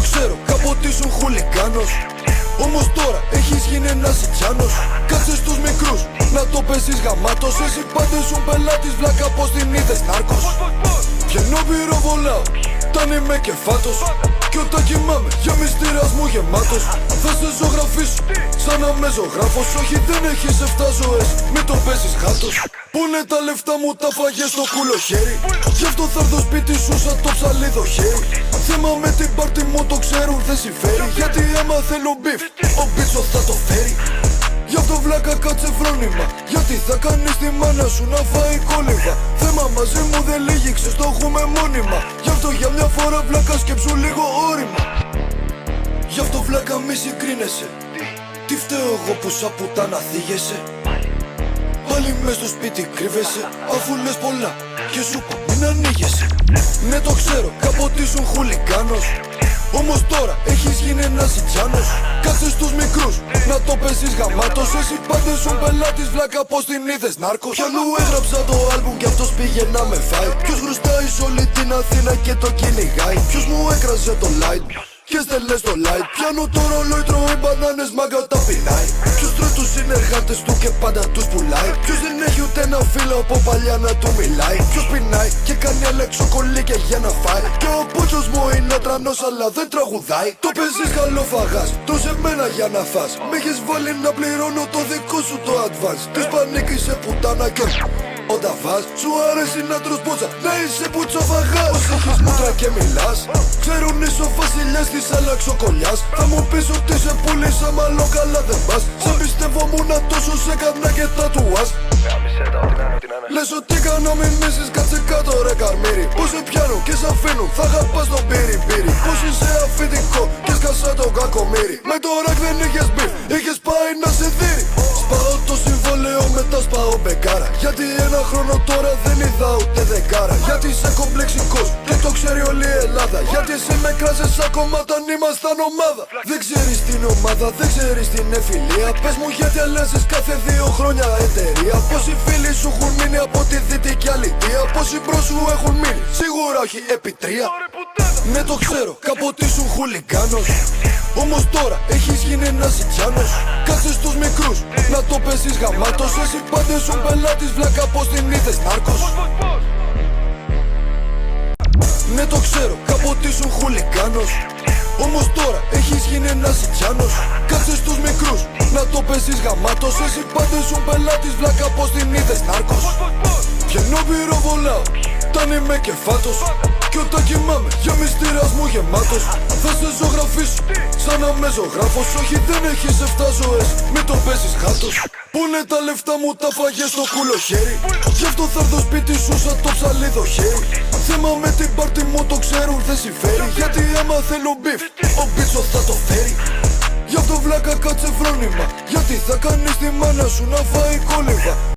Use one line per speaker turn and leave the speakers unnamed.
ξέρω, κάποτε ήσουν χουλικάνος. Όμως τώρα έχεις γίνει ένας Ιτζάνος. Κάτσε στους μικρούς, να το παίζεις γαμάτος. Εσύ πάντα ήσουν πελάτης, βλάκα πως την είδες νάρκος. Βγαίνω πυροβολάω, όταν είμαι κεφάτος. Κι όταν κοιμάμαι, για μυστήρας μου γεμάτος. Θα σε ζωγραφίσω, σαν να με ζωγράφος. Όχι δεν έχεις 7 ζωές, μην το παίζεις γάτος. Πού είναι τα λεφτά μου, τα φαγές στο κούλο χέρι. Γι' αυτό θα έρθω σπίτι σου σαν το ψαλίδο χέρι. Θέμα με την πάρτι μου το ξέρουν δεν συμφέρει. Γιατί άμα θέλω μπιφ, ο μπίτσο θα το φέρει. Γι' αυτό βλάκα κάτσε φρόνημα. Γιατί θα κάνεις τη μάνα σου να φάει κόλληβα. Θέμα μαζί μου δεν λύγει, το έχουμε μόνιμα. Γι' αυτό για μια φορά βλάκα σκέψου λίγο όρημα. Γι' αυτό βλάκα μη συγκρίνεσαι. Τι φταίω εγώ που σαν πουτάνα θίγεσαι. Πάλι μες στο σπίτι κρύβεσαι. Αφού λες πολλά και σου πω μην ανοίγεσαι. Ναι το ξέρω, κάποτε ήσουν χουλικάνος. Όμως τώρα έχεις γίνει ένας Ιτζάνος. Κάτσε στους μικρούς, να το παίζεις γαμάτος. Εσύ πάντα ήσουν πελάτης, βλάκα πως την είδες νάρκος. Κι αλλού έγραψα το άλμπουμ κι αυτός πήγε να με φάει. Ποιος χρωστάει σε όλη την Αθήνα και το κυνηγάει. Ποιος μου έκραζε το light και στέλνες το light. Πιάνω το ρολόι, τρώει μπανάνες, μάγκα τα πεινάει. Ποιος τρώει τους συνεργάτες του και πάντα τους πουλάει. Ποιος δεν έχει ούτε ένα φίλο από παλιά να του μιλάει. Ποιος πεινάει και κάνει αλεξοκολλήκια για να φάει. Και ο πούτσος μου είναι τρανός αλλά δεν τραγουδάει. Το παίζεις καλοφαγάς, το σε μένα για να φας. Μ' έχεις βάλει να πληρώνω το δικό σου το advance. Της πανίκησε πουτάνα κι όταν φας, σου αρέσει να τρως πότσα, να είσαι πουτσοφαγάς. Ως έχεις μούτρα και μιλάς, ξέρουν είσαι ο βασιλιάς της αλλαξοκολλιάς. Θα μου πεις ότι σε πούλησα μάλλον καλά δεν πας. Σε πιστεύω να τόσο σε έκανα και τα τουάς. Λες ότι κάνω μιμήσεις, κάτσε κάτω ρε καρμύρι. Πως σε πιάνω και σ' αφήνουν, θα αγαπάς τον πύρι πύρι. Πως είσαι αφεντικό και σκάσα το κακομύρι. Με το ρακ δεν είχες μπιφ, είχες πάει να σε δει. Σπάω το συμβόλαιο μετά σπάω μπεκάρα. Γιατί ένα χρόνο τώρα δεν είδα ούτε δεκάρα. Γιατί είσαι κομπλεξικός και το ξέρει όλη η Ελλάδα. Γιατί εσύ με κράζες ακόμα όταν ήμασταν ομάδα. Δεν ξέρεις την ομάδα, δεν ξέρεις την εφηλία. Πες μου γιατί αλλάζεις κάθε 2 χρόνια εταιρεία. Πόσοι φίλοι σου έχουν μείνει από τη δυτική αλητεία. Πόσοι μπρος σου έχουν μείνει, σίγουρα όχι επί 3. Ναι το ξέρω, κάποτε ήσουν χουλικάνος. Όμως τώρα έχεις γίνει ένας Ιτζάνος. Κάτσε στους μικρούς, να το παίζεις γαμάτος. Εσύ πάντα ήσουν πελάτης, βλάκα πως την είδες νάρκος. Ναι το ξέρω, κάποτε ήσουν χουλικάνος. Όμως τώρα έχεις γίνει ένας Ιτζάνος. Κάτσε στους μικρούς, να το παίζεις γαμάτος. Εσύ πάντα ήσουν πελάτης, βλάκα πως την είδες νάρκος. Βγαίνω πυροβολάω, όταν είμαι κεφάτος. Κι όταν κοιμάμαι, για μυστήρας μου γεμάτος. Θα σε ζωγραφίσω, σαν να με ζωγράφος. Όχι δεν έχεις 7 ζωές, μην το παίζεις γάτος. Πού είναι τα λεφτά μου, τα φαγές στο κούλο χέρι. Γι' αυτό θα έρθω σπίτι σου σαν το ψαλίδο χέρι. Θέμα με την πάρτι μου το ξέρουν δεν συμφέρει. Γιατί άμα θέλω μπιφ, ο μπίτσο θα το φέρει. Γι' αυτό βλάκα κάτσε φρόνημα. Γιατί θα κάνεις τη μάνα σου να φάει κόλληβα.